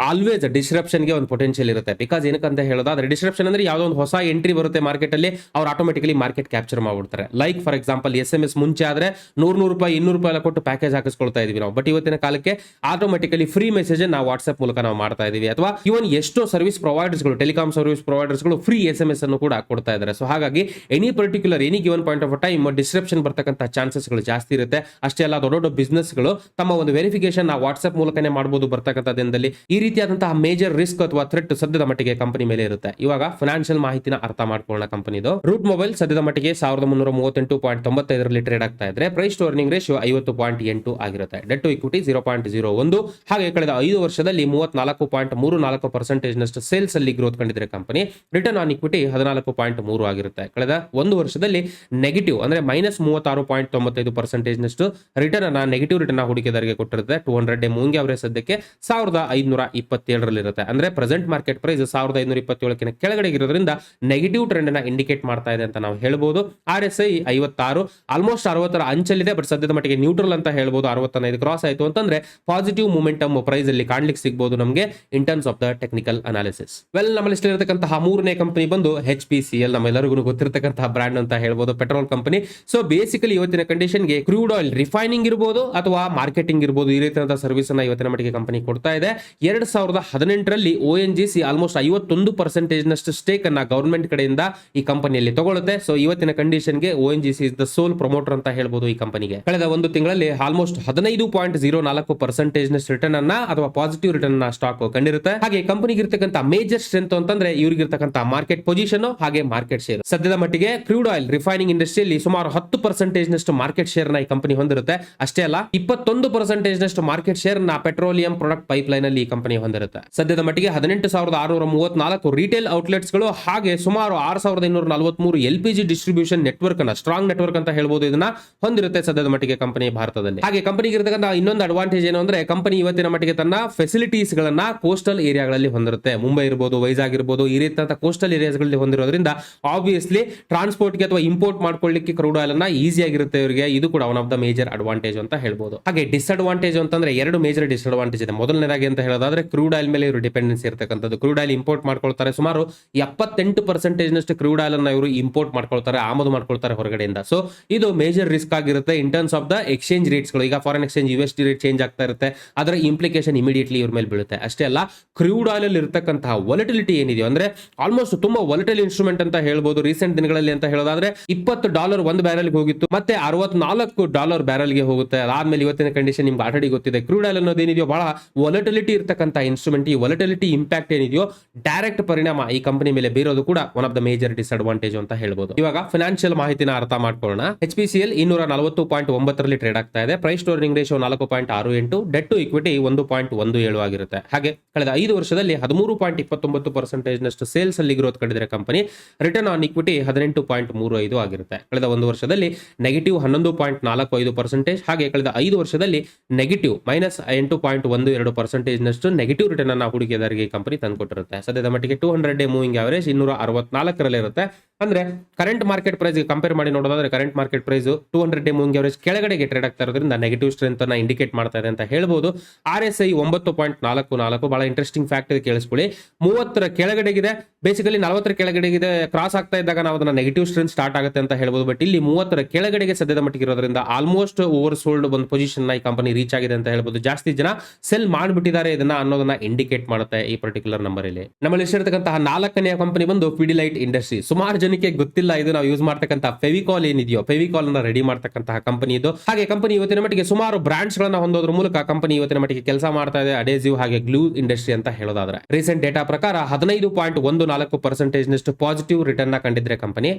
ಆಲ್ವೇಸ್ ಡಿಸ್ರಪ್ಷನ್ ಗೆ ಒಂದು ಪೊಟೆನ್ಶಿಯಲ್ ಇರುತ್ತೆ. ಬಿಕಾಸ್ ಏನಕ್ಕಂತ ಹೇಳೋದಾದ್ರೆ ಡಿಸ್ರಪ್ಷನ್ ಅಂದ್ರೆ ಯಾವುದೋ ಒಂದು ಹೊಸ ಎಂಟ್ರಿ ಬರುತ್ತೆ ಮಾರ್ಕೆಟ್ ಅಲ್ಲಿ, ಅವ್ರು ಆಟೋಮೆಟಿಕಲಿ ಮಾರ್ಕೆಟ್ ಕ್ಯಾಪ್ಚರ್ ಮಾಡ್ಬಿಡ್ತಾರೆ. ಲೈಕ್ ಫಾರ್ ಎಕ್ಸಾಂಪಲ್ SMS ಮುಂಚೆ ಆದ್ರೆ 100 ರೂಪಾಯಿ 200 ರೂಪಾಯಿ ಎಲ್ಲ ಕೊಟ್ಟು ಪ್ಯಾಕೇಜ್ ಹಾಕಿಸ್ಕೊಳ್ತಾ ಇದೀವಿ ನಾವು. ಬಟ್ ಇವತ್ತಿನ ಕಾಲಕ್ಕೆ ಆಟೋಮೆಟಿಕಲಿ ಫ್ರೀ ಮೆಸೇಜ್ ನಾವು ವಾಟ್ಸ್ಆಪ್ ಮೂಲಕ ನಾವು ಮಾಡ್ತಾ ಇದೀವಿ. ಅಥವಾ ಇವನ್ ಎಷ್ಟೋ ಸರ್ವಿಸ್ ಪ್ರೊವೈಡರ್ಸ್ ಗಳು, ಟೆಲಿಕಾಂ ಸರ್ವಿಸ್ ಪ್ರೊವೈಡರ್ಸ್ ಗಳು ಫ್ರೀ SMS ಅನ್ನು ಕೂಡ ಕೊಡ್ತಾ ಇದ್ದಾರೆ. ಸೊ ಹಾಗಾಗಿ any particular any given point of time disruption ಬರ್ತಕ್ಕಂಥ ಚಾನ್ಸಸ್ ಗಳು ಜಾಸ್ತಿ ಇರುತ್ತೆ. ಅಷ್ಟೇ ಅಲ್ಲ, ದೊಡ್ಡ ದೊಡ್ಡ ಬಿಸ್ನೆಸ್ ಗಳು ತಮ್ಮ ಒಂದು ವೆರಿಫಿಕೇಶನ್ ನಾವು ವಾಟ್ಸ್ಆಪ್ ಮೂಲಕನೇ ಮಾಡಬಹುದು ಬರ್ತಕ್ಕಂಥ ದಿನದಲ್ಲಿ. ಈ ರೀತಿಯಾದಂತಹ ಮೇಜರ್ ರಿಸ್ಕ್ ಅಥವಾ ಥ್ರೆಟ್ ಸದ್ಯದ ಮಟ್ಟಿಗೆ ಕಂಪನಿ ಮೇಲೆ ಇರುತ್ತೆ. ಇವಾಗ ಫೈನಾನ್ಷಿಯಲ್ ಮಾಹಿತಿನ ಅರ್ಥ ಮಾಡ್ಕೊಳ್ಳೋಣ ಕಂಪನಿದು. ರೂಟ್ ಮೊಬೈಲ್ ಸದ್ಯದ ಮಟ್ಟಿಗೆ 1338.95 ಟ್ರೇಡ್ ಆಗ್ತಾ ಇದ್ರೆ ಪ್ರೈಸ್ ಟು ಅರ್ನಿಂಗ್ ರೇಷಿಯೋ 50.8 ಆಗಿರುತ್ತೆ. Debt to equity 0.01. ಹಾಗೆ ಕಳೆದ 5 ವರ್ಷದಲ್ಲಿ 34.34% ನಷ್ಟು ಸೇಲ್ಸ್ ಅಲ್ಲಿ ಗ್ರೋತ್ ಕಂಡಿದ್ರೆ ಕಂಪನಿ. ರಿಟರ್ನ್ ಆನ್ ಇಕ್ವಿಟಿ 14.3 ಆಗಿರುತ್ತೆ. ಕಳೆದ 1 ವರ್ಷದಲ್ಲಿ ನೆಗೆಟಿವ್ ಅಂದ್ರೆ -36.95% ನಷ್ಟು ರಿಟರ್ನ್ ಅನ್ನ ನೆಗೆಟಿವ್ ರಿಟರ್ನ್ ಹೂಡಿಕೆದಾರರಿಗೆ ಕೊಟ್ಟಿರುತ್ತೆ. 200 ಡೇ ಮೂವಿಂಗ್ ಅವರೇಜ್ ಸದ್ಯಕ್ಕೆ 1527 ಇರುತ್ತೆ. ಅಂದ್ರೆ ಪ್ರೆಸೆಂಟ್ ಮಾರ್ಕೆಟ್ ಪ್ರೈಸ್ 1527 ಕೆಳಗಡೆ ಇರೋದ್ರಿಂದ ನೆಗೆಟಿವ್ ಟ್ರೆಂಡ್ ಅನ್ನ ಇಂಡಿಕೇಟ್ ಮಾಡ್ತಾ ಇದೆ ಅಂತ ನಾವು ಹೇಳ್ಬೋದು. RSI 56 almost 60 ಅಂಚಲ್ಲಿದೆ. ಬಟ್ ಸದ್ಯದ ಮಟ್ಟಿಗೆ ನ್ಯೂಟ್ರಲ್ ಅಂತ ಹೇಳ್ಬೋದು. 65 ಕ್ರಾಸ್ ಆಯ್ತು ಅಂತಂದ್ರೆ ಪಾಸಿಟಿವ್ ಮೂಮೆಂಟಮ್ ಪ್ರೈಸ್ ಅಲ್ಲಿ ಕಾಣ್ಲಿಕ್ಕೆ ಸಿಗಬಹುದು ನಮಗೆ ಇನ್ terms of the technical analysis. Well, ನಮ್ಮ ಲಿಸ್ಟ್ ಇರತಕ್ಕಂತಹ ಮೂರನೇ ಕಂಪನಿ ಬಂದು HPCL, ನಮ್ಮೆಲ್ಲರಿಗೂ ಗೊತ್ತಿರತಕ್ಕಂತಹ ಬ್ರಾಂಡ್ ಅಂತ ಹೇಳ್ಬೋದು, ಪೆಟ್ರೋಲ್ ಕಂಪನಿ. ಸೊ ಬೇಸಿಕಲಿ ಇವತ್ತಿನ ಕಂಡೀಷನ್ಗೆ ಕ್ರೂಡ್ ಆಯಿಲ್ ರಿಫೈನಿಂಗ್ ಇರಬಹುದು ಅಥವಾ ಮಾರ್ಕೆಟಿಂಗ್ ಇರಬಹುದು, ಈ ರೀತಿಯಾದ ಸರ್ವಿಸ್ ಅನ್ನ ಇವತ್ತಿನ ಮಟ್ಟಿಗೆ ಕಂಪನಿ ಕೊಡ್ತಾ ಇದೆ. 2018ರಲ್ಲಿ ONGC ಆಲ್ಮೋಸ್ಟ್ 51% ನಷ್ಟು ಸ್ಟೇಕ್ ಅನ್ನ ಗವರ್ಮೆಂಟ್ ಕಡೆಯಿಂದ ಈ ಕಂಪನಿಯಲ್ಲಿ ತಗೊಳುತ್ತೆ. ಸೊ ಇವತ್ತಿನ ಕಂಡೀಷನ್ಗೆ ONGC is the sole promoter ಅಂತ ಹೇಳ್ಬೋದು ಈ ಕಂಪನಿಗೆ. ಕಳೆದ ಒಂದು ತಿಂಗಳಲ್ಲಿ ಆಲ್ಮೋಸ್ಟ್ 15.04% ನಷ್ಟು ರಿಟರ್ನ್ ಅನ್ನ ಅಥವಾ ಪಾಸಿಟಿವ್ ರಿಟರ್ನ್ ಅನ್ನ ಸ್ಟಾಕ್ ಕಂಡಿರುತ್ತೆ. ಹಾಗೆ ಕಂಪನಿಗೆ ಇರತಕ್ಕಂತ ಮೇಜರ್ ಸ್ಟ್ರೆಂತ್ ಅಂತಂದ್ರೆ ಇವ್ರಿಗೆ ಇರತಕ್ಕಂತ ಮಾರ್ಕೆಟ್ ಪೊಸಿಷನ್ ಹಾಗೆ ಮಾರ್ಕೆಟ್ ಶೇರ್. ಸದ್ಯದ ಮಟ್ಟಿಗೆ ಕ್ರೂಡ್ ಆಯಿಲ್ ರಿಫೈನಿಂಗ್ ಇಂಡಸ್ಟ್ರಿಯಲ್ಲಿ ಸುಮಾರು 10% ನಷ್ಟು ಮಾರ್ಕೆಟ್ ಶೇರ್ ನ ಈ ಕಂಪನಿ ಹೊಂದಿರುತ್ತೆ. ಅಷ್ಟೇ ಅಲ್ಲ, 21% ನಷ್ಟು ಮಾರ್ಕೆಟ್ ಶೇರ್ ನ ಪೆಟ್ರೋಲಿಯಂ ಪ್ರಾಡಕ್ಟ್ ಪೈಪ್ ಲೈನ್ ಅಲ್ಲಿ ಈ ಕಂಪನಿ ಹೊಂದಿರುತ್ತೆ. ಸದ್ಯದ ಮಟ್ಟಿಗೆ 18,634 ರಿಟೇಲ್ ಔಟ್ಲೆಟ್ಸ್ ಗಳು ಹಾಗೆ ಸುಮಾರು 6,243 LPG ಡಿಸ್ಟ್ರಿಬ್ಯೂಷನ್ ನೆಟ್ವರ್ಕ್ ಅನ್ನ, ಸ್ಟ್ರಾಂಗ್ ನೆಟ್ವರ್ಕ್ ಅಂತ ಹೇಳ್ಬೋದು, ಇದನ್ನ ಹೊಂದಿರುತ್ತೆ ಸದ್ಯದ ಮಟ್ಟಿಗೆ ಕಂಪನಿ ಭಾರತದಲ್ಲಿ. ಹಾಗೆ ಕಂಪನಿಗೆ ಇರತಕ್ಕಂತ ಇನ್ನೊಂದು ಅಡ್ವಾಂಟೇಜ್ ಏನು ಅಂದ್ರೆ ಕಂಪನಿ ಇವತ್ತಿನ ಮಟ್ಟಿಗೆ ತನ್ನ ಫೆಸಿಲಿಟೀಸ್ ಗಳನ್ನ ಕೋಸ್ಟಲ್ ಏರಿಯಾಗಳಲ್ಲಿ ಹೊಂದಿರುತ್ತೆ. ಮುಂಬೈ ಇರಬಹುದು, ವೈಜಾಗ್ ಇರಬಹುದು, ಈ ರೀತಿಯಾದ ಕೋಸ್ಟಲ್ ಏರಿಯಾಸ್ ಗಳಲ್ಲಿ ಹೊಂದಿರೋದ್ರಿಂದ ಆಬ್ವಿಯಸ್ಲಿ ಟ್ರಾನ್ಸ್ಪೋರ್ಟ್ ಗೆ ಅಥವಾ ಇಂಪೋರ್ಟ್ ಮಾಡ್ಕೊಳ್ಳಿಕ್ಕೆ ಕ್ರೂಡ್ ಆಯಿಲ್ ಅನ್ನ ಈಸಿ ಆಗಿರುತ್ತೆ ಇವರಿಗೆ. ಇದು ಕೂಡ one of the major advantage ಅಂತ ಹೇಳ್ಬೋದು. ಹಾಗೆ ಡಿಸ್ಅಡ್ವಾಂಟೇಜ್ ಅಂತಂದ್ರೆ 2 ಮೇಜರ್ ಡಿಸ್ಅಡ್ವಾಂಟೇಜ್ ಇದೆ. ಮೊದಲನೇದಾಗಿ ಅಂತ ಹೇಳೋದಾದ್ರೆ ಕ್ರೂಡ್ ಆಯಿಲ್ ಮೇಲೆ ಇವರು ಡಿಪೆಂಡೆನ್ಸಿ ಇರತಕ್ಕಂಥದ್ದು. ಕ್ರೂಡ್ ಆಯಿಲ್ ಇಂಪೋರ್ಟ್ ಮಾಡ್ಕೊಳ್ತಾರೆ. ಸುಮಾರು 78% ನಷ್ಟು ಕ್ರೂಡ್ ಆಯಿಲ್ ಅನ್ನ ಇವರು ಇಂಪೋರ್ಟ್ ಮಾಡ್ಕೊಳ್ತಾರೆ, ಆಮದು ಮಾಡ್ಕೊಳ್ತಾರೆ ಹೊರಗಡೆಯಿಂದ. ಸೊ ಇದು ಮೇಜರ್ ರಿಸ್ಕ್ ಆಗಿರುತ್ತೆ. ಇರುತ್ತೆ in terms of the exchange ರೇಟ್ಸ್ಗಳು. ಈಗ foreign exchange USD rate change ಆಗ್ತಾ ಇರುತ್ತೆ, ಅದರ ಇಂಪ್ಲಿಕೇಶನ್ ಇಮಿಡಿಯೇಟ್ಲಿ ಇವ್ರ ಮೇಲೆ ಬೀಳುತ್ತೆ. ಅಷ್ಟೇ ಅಲ್ಲ, ಕ್ರೂಡ್ ಆಯಿಲ್ ಅಲ್ಲಿ ಇರತಕ್ಕಂತಹ ವಾಲಟಿಲಿಟಿ ಏನಿದೆಯೋ ಅಂದ್ರೆ ಆಲ್ಮೋಸ್ಟ್ ತುಂಬಾ ವಾಲಟೈಲ್ ಇನ್ಸ್ಟ್ರೂಮೆಂಟ್ ಅಂತ ಹೇಳ್ಬೋದು ರೀಸೆಂಟ್ ದಿನಗಳಲ್ಲಿ ಅಂತ ಹೇಳೋದಾದ್ರೆ $20 ಒಂದು ಬ್ಯಾರಲ್ಗೆ ಹೋಗಿತ್ತು, ಮತ್ತೆ $64 ಬ್ಯಾರಲ್ಗೆ ಹೋಗುತ್ತೆ. ಅದಾದ್ಮೇಲೆ ಇವತ್ತಿನ ಕಂಡೀಷನ್ ನಿಮ್ಗೆ ಆಲ್ರೆಡಿ ಗೊತ್ತಿದೆ. ಕ್ರೂಡ್ ಆಯಿಲ್ ಅನ್ನೋದೇನಿದೆಯೋ ಬಹಳ ವಾಲಟಿಲಿಟಿ ಇರತಕ್ಕಂತ ಇನ್ಸ್ಟ್ರೂಮೆಂಟ್. ಈ ವಾಲಟಿಲಿಟಿ ಇಂಪ್ಯಾಕ್ಟ್ ಏನಿದೆಯೋ ಡೈರೆಕ್ಟ್ ಪರಿಣಾಮ ಈ ಕಂಪನಿ ಮೇಲೆ ಬೀರೋದು ಕೂಡ one of the major disadvantage ಅಂತ ಹೇಳ್ಬೋದು. ಇವಾಗ ಫೈನಾನ್ಷಿಯಲ್ ಮಾಹಿತಿನ ಅರ್ಥ ಮಾಡ್ಕೊಳ್ಳೋಣ. HPCL 240.9 ಟ್ರೇಡ್ ಆಗ್ತಾ ಇದೆ. Price to earning ratio 4.68, debt to equity 1.17 ಆಗಿರುತ್ತೆ. ಹಾಗೆ ಕಳೆದ 5 ವರ್ಷದಲ್ಲಿ 13.29% ನಷ್ಟು ಸೇಲ್ಸ್ ಅಲ್ಲಿ ಗ್ರೋತ್ ಕಂಡಿದೆ ಕಂಪನಿ. ರಿಟರ್ನ್ ಆನ್ ಇಕ್ವಿಟಿ 18.35 ಆಗಿರುತ್ತೆ. ಕಳೆದ 1 ವರ್ಷದಲ್ಲಿ ನೆಗೆಟಿವ್ 11.45%, ಹಾಗೆ ಕಳೆದ 5 ವರ್ಷದಲ್ಲಿ ನೆಗೆಟಿವ್ -8.12% ನಷ್ಟು ನೆಗೆಟಿವ್ ರಿಟರ್ನ್ ಅನ್ನ ಹೂಡಿಕೆದಾರರಿಗೆ ಕಂಪನಿ ತಂದುಕೊಟ್ಟಿರುತ್ತೆ. ಸದ್ಯದ ಮಟ್ಟಿಗೆ 200 ಡೇ ಮೂವಿಂಗ್ ಅವರೇಜ್ 264 ಇರುತ್ತೆ. ಅಂದ್ರೆ ಕರೆಂಟ್ ಮಾರ್ಕೆಟ್ ಪ್ರೈಸ್ ಕಂಪೇರ್ ಮಾಡಿ ನೋಡೋದಾದ್ರೆ current market price 200 day moving average ಕೆಳಗಡೆಗೆ ಟ್ರೇಡ್ ಆಗ್ತಾ ಇರೋದ್ರಿಂದ ನೆಗೆಟಿವ್ ಸ್ಟ್ರೆಂತ್ ಅನ್ನ ಇಂಡಿಕೇಟ್ ಮಾಡ್ತಾ ಇದೆ ಅಂತ ಹೇಳ್ಬೋದು. RSI 9.44, ಬಹಳ ಇಂಟ್ರೆಸ್ಟಿಂಗ್ ಫ್ಯಾಕ್ಟ್ ಇದೆ, ಕೇಳಿಸ್ಕೊಳ್ಳಿ. 30 ಕೆಳಗಡೆಗಿದೆ, ಬೇಸಿಕಲಿ 40 ಕೆಳಗಡೆಗಿದೆ. ಕ್ರಾಸ್ ಆಗ್ತಾ ಇದ್ದಾಗ ನಾವು ಅದನ್ನ ನೆಗೆಟಿವ್ ಸ್ಟ್ರೆಂತ್ ಸ್ಟಾರ್ಟ್ ಆಗುತ್ತೆ ಅಂತ ಹೇಳ್ಬೋದು. ಬಟ್ ಇಲ್ಲಿ 30 ಕೆಳಗಡೆಗೆ ಸದ್ಯದ ಮಟ್ಟಿಗೆ ಇರೋದ್ರಿಂದ ಆಲ್ಮೋಸ್ಟ್ ಓವರ್ ಸೋಲ್ಡ್ ಒಂದು ಪೊಸಿಷನ್ ಈ ಕಂಪನಿ ರೀಚ್ ಆಗಿದೆ ಅಂತ ಹೇಳ್ಬೋದು. ಜಾಸ್ತಿ ಜನ ಸೆಲ್ ಮಾಡಿಬಿಟ್ಟಿದ್ದಾರೆ ಇದನ್ನ ಅನ್ನೋದನ್ನ ಇಂಡಿಕೇಟ್ ಮಾಡುತ್ತೆ ಈ ಪರ್ಟಿಕ್ಯುಲರ್ ನಂಬರ್ ಇಲ್ಲಿ. ನಮ್ಮಲ್ಲಿ ಇಷ್ಟರ್ತಕ್ಕಂತಹ 4ನೇ ಕಂಪನಿ ಬಂದು ಪಿಡಿಲೈಟ್ ಇಂಡಸ್ಟ್ರಿ. ಸುಮಾರು ಜನಕ್ಕೆ ಗೊತ್ತಿಲ್ಲ ಇದು ನಾವು ಯೂಸ್ ಮಾಡ್ತಕ್ಕಂಥ ಫೆವಿಕಾಲ್ ಏನಿದೆಯೋ ಫೆವಿಕಾಲ್ ಅನ್ನ ರೆಡಿ ಮಾಡ್ತಕ್ಕಂತಹ ಕಂಪನಿ ಇದು. ಹಾಗೆ ಕಂಪನಿ ಇವತ್ತಿನ ಮಟ್ಟಿಗೆ ಸುಮಾರು ಬ್ರಾಂಡ್ಸ್ ಗಳನ್ನ ಹೊಂದೋದ್ರ ಮೂಲಕ ಕಂಪನಿ ಇವತ್ತಿನ ಮಟ್ಟಿಗೆ ಕೆಲಸ ಮಾಡ್ತಾ ಇದೆ ಅಡೇಸಿವ್ ಹಾಗೆ ಗ್ಲೂ ಇಂಡಸ್ಟ್ರಿ ಅಂತ ಹೇಳೋದಾದ್ರೆ. ರೀಸೆಂಟ್ ಡೇಟಾ ಪ್ರಕಾರ 15.14% ನಷ್ಟು ಪಾಸಿಟಿವ್ ರಿಟರ್ನ್ ಕಂಡಿದ್ರೆ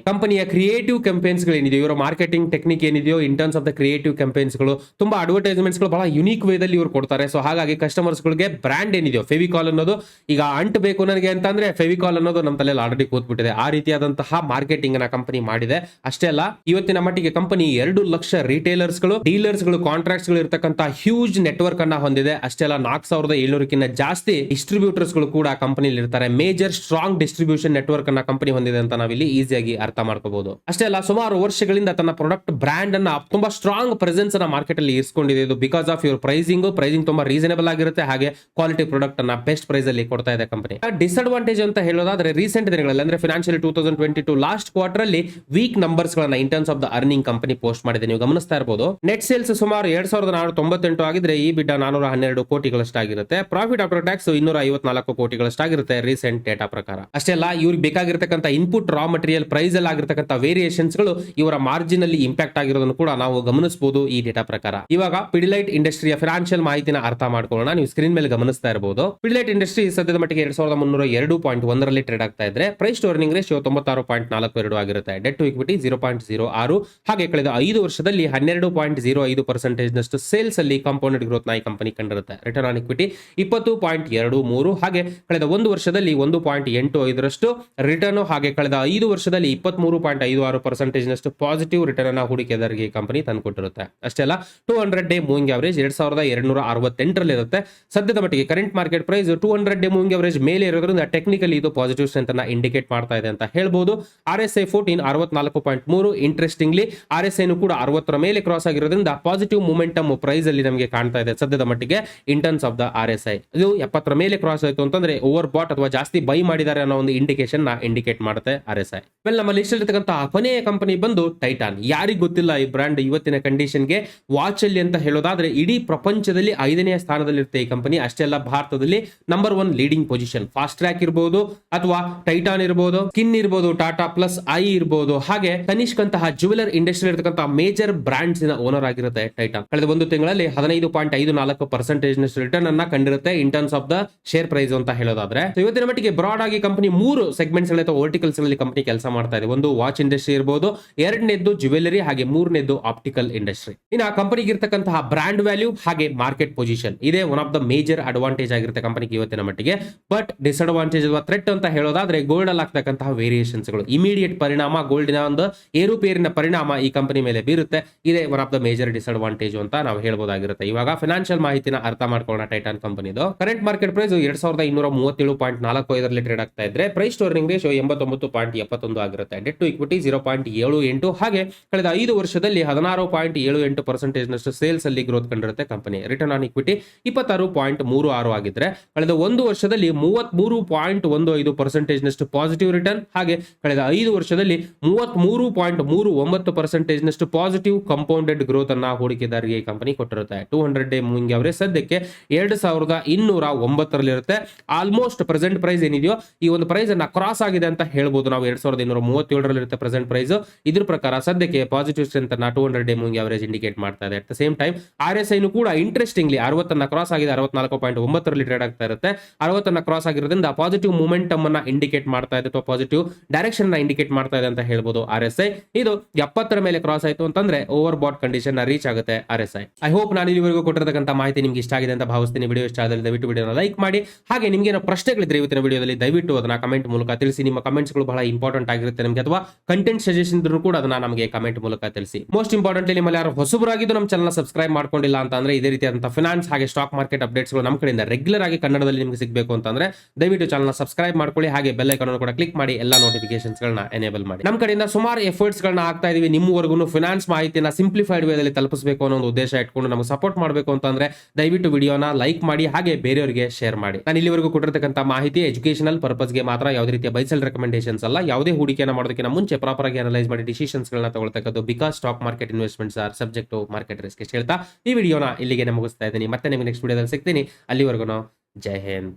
ಕಂಪನಿಯ ಕ್ರಿಯೇಟಿವ್ ಕ್ಯಾಂಪೇನ್ಸ್ ಗಳು ಇವರ ಮಾರ್ಕೆಟಿಂಗ್ ಟೆಕ್ನಿಕ್ ಏನಿದೆಯೋ ಇನ್ terms of the creative campaigns ಗಳು ತುಂಬಾ ಅಡ್ವರ್ಟೈಸ್ಮೆಂಟ್ಸ್ ಗಳು ಬಹಳ ಯುನೀಕ್ ವೇದಲ್ಲಿ ಇವರು ಕೊಡ್ತಾರೆ. ಸೊ ಹಾಗಾಗಿ ಕಸ್ಟಮರ್ಸ್ ಗಳಿಗೆ ಬ್ರಾಂಡ್ ಏನಿದೆಯೋ ಫೆವಿಕಾಲ್ ಅನ್ನೋದು ಈಗ ಅಂಟ್ ಬೇಕು ನನಗೆ ಅಂತಂದ್ರೆ ಫೆವಿಕಾಲ್ ಅನ್ನೋದು ನಮ್ಮ ತಲೆಯಲ್ಲಿ ಆಲ್ರೆಡಿ ಕೂತ್ಬಿಟ್ಟಿದೆ. ಆ ರೀತಿಯಾದಂತಹ ಮಾರ್ಕೆಟಿಂಗ್ ಅನ್ನ ಕಂಪನಿ ಮಾಡಿದೆ. ಅಷ್ಟೇ ಅಲ್ಲ, ಇವತ್ತಿನ ಮಟ್ಟಿಗೆ ಕಂಪನಿ 2 ಲಕ್ಷ ರಿಟೇಲರ್ಸ್ ಗಳು, ಡೀಲರ್ಸ್ ಗಳು, ಕಾಂಟ್ರಾಕ್ಟ್ಸ್ ಗಳು ಇರತಕ್ಕಂತ ಹ್ಯೂಜ್ ನೆಟ್ವರ್ಕ್ ಅನ್ನ ಹೊಂದಿದೆ. ಅಷ್ಟೇ ಅಲ್ಲ, 4700ಕ್ಕಿಂತ ಜಾಸ್ತಿ ಡಿಸ್ಟ್ರಿಬ್ಯೂಟರ್ಸ್ ಗಳು ಕೂಡ ಕಂಪನಿಲಿ ಇರ್ತಾರೆ. ಮೇಜರ್ ಸ್ಟ್ರಾಂಗ್ ಡಿಸ್ಟ್ರಿಬ್ಯೂಷನ್ ನೆಟ್ವರ್ಕ್ ಅನ್ನ ಕಂಪನಿ ಹೊಂದಿದೆ ಅಂತ ನಾವಿಲ್ಲಿ ಈಸಿಯಾಗಿ ಅರ್ಥ ಮಾಡ್ಕೋಬಹುದು. ಅಷ್ಟೇ ಅಲ್ಲ, ಸುಮಾರು ವರ್ಷಗಳಿಂದ ತನ್ನ ಪ್ರಾಡಕ್ಟ್ ಬ್ರಾಂಡ್ ಅನ್ನ ತುಂಬಾ ಸ್ಟ್ರಾಂಗ್ ಪ್ರೆಸೆನ್ಸ್ ಅನ್ನ ಮಾರ್ಕೆಟ್ ಅಲ್ಲಿ ಇರಿಸಿಕೊಂಡಿದೆ. ಇದು ಬಿಕಾಸ್ ಆಫ್ ಇವ್ರ ಪ್ರೈಸಿಂಗ್ ತುಂಬಾ ರೀಸನೇಬಲ್ ಆಗಿರುತ್ತೆ, ಹಾಗೆ ಕ್ವಾಲಿಟಿ ಪ್ರಾಡಕ್ಟ್ ಅನ್ನ ಬೆಸ್ಟ್ ಪ್ರೈಸ್ ಅಲ್ಲಿ ಕೊಡ್ತಾ ಇದೆ ಕಂಪನಿ. ಡಿಸ್ಅಡ್ವಾಂಟೇಜ್ ಅಂತ ಹೇಳೋದಾದ್ರೆ ರೀಸೆಂಟ್ ದಿನಗಳಲ್ಲಿ ಅಂದ್ರೆ ಫೈನಾನ್ಷಿಯಲ್ 2022 ಲಾಸ್ಟ್ ಕ್ವಾರ್ಟರ್ ಅಲ್ಲಿ ವೀಕ್ ನಂಬರ್ಸ್ ಗಳನ್ನ ಇನ್ terms of the earning company post ಮಾಡಿದೆ. ನೀವು ಗಮನಿಸ್ತಾ ಇರಬಹುದು, ನೆಟ್ ಸೇಲ್ಸ್ ಸುಮಾರು 2498 ಆಗಿದ್ರೆ ಈ ಬಿಡ್ಡ 412 ಕೋಟಿಗಳಷ್ಟಾಗಿರುತ್ತೆ. ಪ್ರಾಫಿಟ್ ಆಫ್ಟರ್ ಟ್ಯಾಕ್ಸ್ 254 ಕೋಟಿಗಳಷ್ಟಾಗಿರುತ್ತೆ ರೀಸೆಂಟ್ ಡೇಟಾ ಪ್ರಕಾರ. ಅಷ್ಟೇ ಅಲ್ಲ, ಇವ್ರಿಗೆ ಬೇಕಾಗಿರ್ತಕ್ಕಂಥ ಇನ್ಪುಟ್ ರಾ ಮಟೀರಿಯಲ್ ಪ್ರೈಸ್ ಅಲ್ಲಿ ಆಗಿರ್ತಕ್ಕಂಥ ವೇರಿಯೇಷನ್ಸ್ ಗಳು ಇವರ ಮಾರ್ಜಿನ್ ಅಲ್ಲಿ ಇಂಪ್ಯಾಕ್ಟ್ ಆಗಿರೋದನ್ನು ಕೂಡ ನಾವು ಗಮನಿಸಬಹುದು ಈ ಡೇಟಾ ಪ್ರಕಾರ. ಇವಾಗ ಪಿಡಿಲೈಟ್ ಇಂಡಸ್ಟ್ರಿಯ ಫೈನಾನ್ಷಿಯಲ್ ಮಾಹಿತಿನ ಅರ್ಥ ಮಾಡ್ಕೊಳ್ಳೋಣ. ನೀವು ಸ್ಕ್ರೀನ್ ಮೇಲೆ ಗಮನಿಸ್ತಾ ಇರಬಹುದು, ಪಿಡಿಲೈಟ್ ಇಂಡಸ್ಟ್ರಿ ಸದ್ಯದ ಮಟ್ಟಿಗೆ 2302.1 ಟ್ರೇಡ್ ಆಗ್ತಾ ಇದ್ರೆ. ಪ್ರೈಸ್ ಟು ಅರ್ನಿಂಗ್ ರೇಷಿಯೋ 96.42 ಆಗಿರುತ್ತೆ. ಡೆಟ್ ಟು ಇಕ್ವಿಟಿ 0.06, ಹಾಗೆ ಕಳೆದ 5 ವರ್ಷದಲ್ಲಿ 12.05% ನಷ್ಟು ಸೇಲ್ಸ್ ಅಲ್ಲಿ ಕಾಂಪೌಂಡೆಡ್ ಗ್ರೋತ್ ನ ಈ ಕಂಪನಿ ಕಂಡಿರುತ್ತೆ. ರಿಟರ್ನ್ ಆನ್ ಇಕ್ವಿಟಿ 20.23, ಹಾಗೆ ಕಳೆದ 1 ವರ್ಷದಲ್ಲಿ 1.85ರಷ್ಟು ರಿಟರ್ನ್, ಹಾಗೆ ಕಳೆದ 5 ವರ್ಷದಲ್ಲಿ 23.56% ನಷ್ಟು ಪಾಸಿಟಿವ್ ರಿಟರ್ನ್ ಅನ್ನ ಹೂಡಿಕೆದಾರರಿಗೆ ಕಂಪನಿ ತಂದುಕೊಟ್ಟಿರುತ್ತೆ. ಅಷ್ಟೇ ಅಲ್ಲ, 200 ಡೇ ಮೂವಿಂಗ್ ಅವರೇಜ್ 2268 ಇರುತ್ತೆ. ಸದ್ಯದ ಮಟ್ಟಿಗೆ current market price 200 day moving average ಮೇಲೆ ಇರೋದ್ರಿಂದ ಟೆಕ್ನಿಕಲಿ ಇದು ಪಾಸಿಟಿವ್ ಸ್ಟ್ರೆಂತ್ ಅನ್ನ ಇಂಡಿಕೇಟ್ ಮಾಡ್ತಾ ಇದೆ ಅಂತ ಹೇಳ್ಬಹುದು. RSI 64.3, ಇಂಟ್ರೆಸ್ಟಿಂಗ್ಲಿ RSI ಕೂಡ 60 ಮೇಲೆ ಕ್ರಾಸ್ ಆಗಿರೋದ್ರಿಂದ ಪಾಸಿಟಿವ್ ಮೂಮೆಂಟಮ್ ಪ್ರೈಸ್ ಅಲ್ಲಿ ನಮಗೆ ಕಾಣ್ತಾ ಇದೆ ಸದ್ಯದ ಮಟ್ಟಿಗೆ ಇನ್ ಟರ್ಮ್ಸ್ ಆಫ್ ದ RSI. ಇದು 70 ಮೇಲೆ ಕ್ರಾಸ್ ಆಯ್ತು ಅಂತಂದ್ರೆ ಓವರ್ ಬಾಟ್ ಅಥವಾ ಜಾಸ್ತಿ ಬೈ ಮಾಡಿದ್ದಾರೆ ಅನ್ನೋ ಒಂದು ಇಂಡಿಕೇಶನ್ ನ ಇಂಡಿಕೇಟ್ ಮಾಡುತ್ತೆ RSI. ನಮ್ಮ ಲಿಸ್ಟ್ ಇರತಕ್ಕಂತಹ ಕೊನೆಯ ಕಂಪನಿ ಬಂದು ಟೈಟಾನ್. ಯಾರಿಗೂ ಗೊತ್ತಿಲ್ಲ ಈ ಬ್ರಾಂಡ್ ಇವತ್ತಿನ ಕಂಡೀಷನ್ಗೆ ವಾಚ್ ಅಲ್ಲಿ ಅಂತ ಹೇಳೋದಾದ್ರೆ ಇಡೀ ಪ್ರಪಂಚದಲ್ಲಿ 5ನೇ ಸ್ಥಾನದಲ್ಲಿರುತ್ತೆ ಈ ಕಂಪನಿ. ಅಷ್ಟೇ ಅಲ್ಲ, ಭಾರತದಲ್ಲಿ number 1 leading position. Fast track ಇರಬಹುದು ಅಥವಾ ಟೈಟಾನ್ ಇರಬಹುದು, ಸ್ಕಿನ್ ಇರಬಹುದು, ಟಾಟಾ ಪ್ಲಸ್ ಐ ಇರಬಹುದು, ಹಾಗೆ ತನಿಷ್ಕ್ ಅಂತಹ ಜ್ಯುವೆಲರ್ ಇಂಡಸ್ಟ್ರಿ ಇರತಕ್ಕಂತಹ ಮೇಜರ್ ಬ್ರಾಂಡ್ಸ್ ನ ಓನರ್ ಆಗಿರುತ್ತೆ ಟೈಟಾನ್. ಕಳೆದ 1 ತಿಂಗಳಲ್ಲಿ 15.54% ರಿಟರ್ನ್ ಅನ್ನ ಕಂಡಿರುತ್ತೆ in terms of the share price ಅಂತ ಹೇಳೋದಾದ್ರೆ. ಇವತ್ತಿನ ಮಟ್ಟಿಗೆ ಬ್ರಾಡ್ ಆಗಿ ಕಂಪನಿ 3 ಸೆಗ್ಮೆಂಟ್ಸ್ ಅಥವಾ ವರ್ಟಿಕಲ್ಸ್ ಗಳಲ್ಲಿ ಕಂಪನಿ ಕೆಲಸ ಮಾಡ್ತಾ ಇದೆ. ಒಂದು ವಾಚ್ ಇಂಡಸ್ಟ್ರಿ ಇರಬಹುದು, 2ನೇದ್ದು ಜ್ಯುವೆಲರಿ, ಹಾಗೆ 3ನೇದ್ದು ಆಪ್ಟಿಕಲ್ ಇಂಡಸ್ಟ್ರಿ. ಇನ್ನು ಕಂಪನಿಗೆ ಇರತಕ್ಕಂತಹ ಬ್ರಾಂಡ್ ವ್ಯಾಲ್ಯೂ ಹಾಗೆ ಮಾರ್ಕೆಟ್ ಪೊಸಿಷನ್ ಇದೆ one of the major advantage ಆಗಿರುತ್ತೆ ಕಂಪನಿಗೆ ಇವತ್ತಿನ ಮಟ್ಟಿಗೆ. ಬಟ್ ಡಿಸ್ಅಡ್ವಾಂಟೇಜ್ ಅಥವಾ ಥ್ರೆಟ್ ಅಂತ ಹೇಳೋದಾದ್ರೆ ಗೋಲ್ಡ್ ಅಲ್ಲಿ ಆಗ್ತಕ್ಕಂತಹ ವೇರಿಯೇಷನ್ಸ್ ಗಳು, ಇಮಿಡಿಯೇಟ್ ಪರಿಣಾಮ, ಗೋಲ್ಡಿನ ಒಂದು ಏರುಪೇರಿನ ಪರಿಣಾಮ ಈ ಕಂಪನಿ ಮೇಲೆ ಬೀರುತ್ತೆ. ಇದೇ one of the major disadvantage ಅಂತ ನಾವು ಹೇಳ್ಬೋದಾಗಿರುತ್ತೆ. ಇವಾಗ ಫೈನಾನ್ಷಿಯಲ್ ಮಾಹಿತಿನ ಅರ್ಥ ಮಾಡ್ಕೊಳ್ಳೋಣ ಟೈಟಾನ್ ಕಂಪನಿದು. ಕರೆಂಟ್ ಮಾರ್ಕೆಟ್ ಪ್ರೈಸ್ 2237.45 ಟ್ರೇಡ್ ಆಗ್ತಾ ಇದ್ರೆ ಪ್ರೈಸ್ ಟು ಅರ್ನಿಂಗ್ ರೇಷಿಯೋ 89.71 ಆಗಿರುತ್ತೆ. Debt to equity 0.78. ಹಾಗೆ ಕಳೆದ 5 ವರ್ಷದಲ್ಲಿ 16.78% ನಷ್ಟು ಸೇಲ್ಸ್ ಅಲ್ಲಿ ಗ್ರೋತ್ ಕಂಡಿರುತ್ತೆ ಕಂಪನಿ. ರಿಟರ್ನ್ ಆನ್ ಇಕ್ವಿಟಿ 26.36 ಆಗಿದ್ರೆ ಕಳೆದ 1 ವರ್ಷದಲ್ಲಿ 33.15% ನಷ್ಟು ಪಾಸಿಟಿವ್ ರಿಟರ್ನ್, ಹಾಗೆ ಕಳೆದ 5 ವರ್ಷದಲ್ಲಿ 33.39% ನಷ್ಟು ಪಾಸಿಟಿವ್ ಕಂಪೌಂಡೆಡ್ ಗ್ರೋತ್ ಅನ್ನ ಹೂಡಿಕೆದಾರರಿಗೆ ಈ ಕಂಪನಿ ಕೊಟ್ಟಿರುತ್ತೆ. 200 ಡೇ ಮೂವಿಂಗ್ ಅವರೇಜ್ ಸದ್ಯಕ್ಕೆ 2209 ಇರುತ್ತೆ. ಆಲ್ಮೋಸ್ಟ್ ಪ್ರೆಸೆಂಟ್ ಪ್ರೈಸ್ ಏನಿದೆಯೋ ಈ ಒಂದು ಪ್ರೈಸ್ ಅನ್ನ ಕ್ರಾಸ್ ಆಗಿದೆ ಅಂತ ಹೇಳ್ಬೋದು ನಾವು. 2237 ಇರುತ್ತೆ ಪ್ರೆಸೆಂಟ್ ಪ್ರೈಸ್. ಇದ್ರ ಪ್ರಕಾರ ಸದ್ಯಕ್ಕೆ ಪಾಸಿಟಿವ್ ಸ್ಟ್ರೆಂತ್ ಅನ್ನ 200 ಡೇ ಮೂವಿಂಗ್ ಅವರೇಜ್ ಇಂಡಿಕೇಟ್ ಮಾಡ್ತಾ ಇದೆ. At the same time RSI ಕೂಡ ಇಂಟ್ರೆಸ್ಟಿಂಗ್ಲಿ 60 ಕ್ರಾಸ್ ಆಗಿದೆ, 64.9 ಟ್ರೇಡ್ ಆಗ್ತಾ ಇರುತ್ತೆ. 60 ಕ್ರಾಸ್ ಆಗಿರೋದ್ರಿಂದ ಪಾಸಿಟಿವ್ ಮೂಮೆಂಟಮ್ ಅನ್ನ ಇಂಡಿಕೇಟ್ ಮಾಡ್ತಾ ಇದೆ ಅಥವಾ ಪಾಸಿಟಿವ್ ಡೈರೆಕ್ಷನ್ ನ ಇಂಡಿಕೇಟ್ ಮಾಡ್ತಾ ಇದೆ ಅಂತ ಹೇಳ್ಬೋದು RSI. ಇದು 70 ಮೇಲೆ ಕ್ರಾಸ್ ಆಯ್ತು ಅಂತಂದ್ರೆ ಓವರ್ ಬಾಟ್ ಕಂಡೀಷನ್ ರೀಚ್ ಆಗುತ್ತೆ RSI. ಐ ಹೋಪ್ ನಾನು ಇಲ್ಲಿವರೆಗೂ ಕೊಟ್ಟಿರತಕ್ಕಂತ ಮಾಹಿತಿ ನಿಮ್ಗೆ ಇಷ್ಟ ಆಗಿದೆ ಅಂತ ಭಾವಿಸ್ತೀನಿ. ವಿಡಿಯೋ ಇಷ್ಟ ಆದಲ್ಲಿ ದಯವಿಟ್ಟು ವಿಡಿಯೋನ ಲೈಕ್ ಮಾಡಿ. ಹಾಗೆ ನಿಮ್ಗೆ ಏನೋ ಪ್ರಶ್ನೆಗಳಿದ್ರೆ ಇವತ್ತಿನ ವಿಡಿಯೋದಲ್ಲಿ ದಯವಿಟ್ಟು ಅದನ್ನ ಕಮೆಂಟ್ ಮೂಲಕ ತಿಳಿಸಿ. ನಿಮ್ಮ ಕಮೆಂಟ್ಸ್ಗಳು ಬಹಳ ಇಂಪಾರ್ಟೆಂಟ್ ಆಗಿರುತ್ತೆ ನಮಗೆ, ಅಥವಾ ಕಂಟೆಂಟ್ ಸಜೆಷನ್ ಇದ್ರೂ ಕೂಡ ಅದನ್ನ ನಮಗೆ ಕಮೆಂಟ್ ಮೂಲಕ ತಿಳಿಸಿ. ಮೋಸ್ಟ್ ಇಂಪಾರ್ಟೆಂಟ್ಲಿ ನಿಮ್ಮಲ್ಲಿ ಯಾರು ಹೊಸಬರಾಗಿದ್ದು ನಮ್ಮ ಚಾನಲ್ ಸಬ್ಸ್ಕ್ರೈಬ್ ಮಾಡ್ಕೊಂಡಿಲ್ಲ ಅಂತಂದ್ರೆ ಇದೇ ರೀತಿಯಾದಂತಹ ಫಿನಾನ್ಸ್ ಹಾಗೆ ಸ್ಟಾಕ್ ಮಾರ್ಕೆಟ್ ಅಪ್ಡೇಟ್ಸ್ಗಳು ನಮ್ಮ ಕಡೆಯಿಂದ ರೆಗ್ಯುಲರ್ ಆಗಿ ಕನ್ನಡದಲ್ಲಿ ನಿಮಗೆ ಸಿಗಬೇಕು ಅಂತಂದ್ರೆ ದಯವಿಟ್ಟು ಚಾನಲ್ ಸಬ್ಸ್ಕ್ರೈಬ್ ಮಾಡ್ಕೊಳ್ಳಿ. ಹಾಗೆ ಬೆಲ್ ಐಕಾನ್ ಕೂಡ ಕ್ಲಿಕ್ ಮಾಡಿ ಎಲ್ಲಾ ನೋಟಿಫಿಕೇಶನ್ಸ್ ಗಳನ್ನ ಎನೇಬಲ್ ಮಾಡಿ. ನಮ್ಮ ಕಡೆಯಿಂದ ಸುಮಾರು ಎಫರ್ಟ್ಸ್ ಗಳನ್ನ ಆಗ್ತಾ ಇದೀವಿ ನಿಮ್ಮವರೆಗೂ ಫಿನಾನ್ಸ್ ಮಾಹಿತಿನ ಸಿಂಪ್ಲಿಫೈಡ್ ವೇದಲ್ಲಿ ತಲುಪಿಸಬೇಕು ಅನ್ನೋ ಒಂದು ಉದ್ದೇಶ ಇಟ್ಕೊಂಡು ನಮಗೆ ಸಪೋರ್ಟ್ ಮಾಡಬೇಕು ಅಂತಂದ್ರೆ ದಯವಿಟ್ಟು ವಿಡಿಯೋನ ಲೈಕ್ ಮಾಡಿ, ಹಾಗೆ ಬೇರೆಯವರಿಗೆ ಶೇರ್ ಮಾಡಿ. ನಾನು ಇಲ್ಲಿವರೆಗೂ ಕೊಟ್ಟಿರತಕ್ಕಂತ ಮಾಹಿತಿ ಎಜುಕೇಶನಲ್ ಪರ್ಪಸ್ಗೆ ಮಾತ್ರ, ಯಾವುದೇ ರೀತಿಯ ಬೈಸೆಲ್ ರೆಕಮೆಂಡೇಶನ್ಸ್ ಅಲ್ಲ. ಯಾವುದೇ ಹೂಡಿಕೆಯನ್ನು ಮಾಡೋದಕ್ಕಿಂತ ಮುಂಚೆ ಪ್ರಾಪರ್ ಆಗಿ ಅನಲೈಸ್ ಮಾಡಿ ಡಿಸಿಷನ್ಸ್ ಗಳನ್ನ ತಗೊಳ್ತಕ್ಕದ್ದು. Because stock market investments are subject to market risk ಅಂತ ಹೇಳ್ತಾ ಈ ವಿಡಿಯೋನ ಇಲ್ಲಿಗೆ ಮುಗಿಸ್ತಾ ಇದ್ದೀನಿ. ಮತ್ತೆ ನಿಮಗೆ ನೆಕ್ಸ್ಟ್ ವಿಡಿಯೋದಲ್ಲಿ ಸಿಗ್ತೀನಿ. ಅಲ್ಲಿವರೆಗೂ ಜೈ Hind.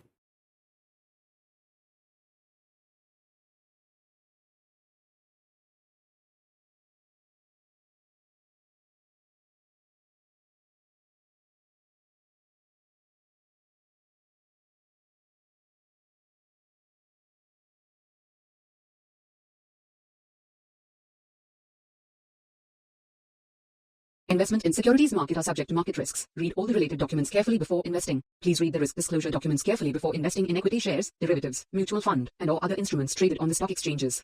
Investment in securities market are subject to market risks. Read all the related documents carefully before investing. Please read the risk disclosure documents carefully before investing in equity shares, derivatives, mutual fund, and or other instruments traded on the stock exchanges.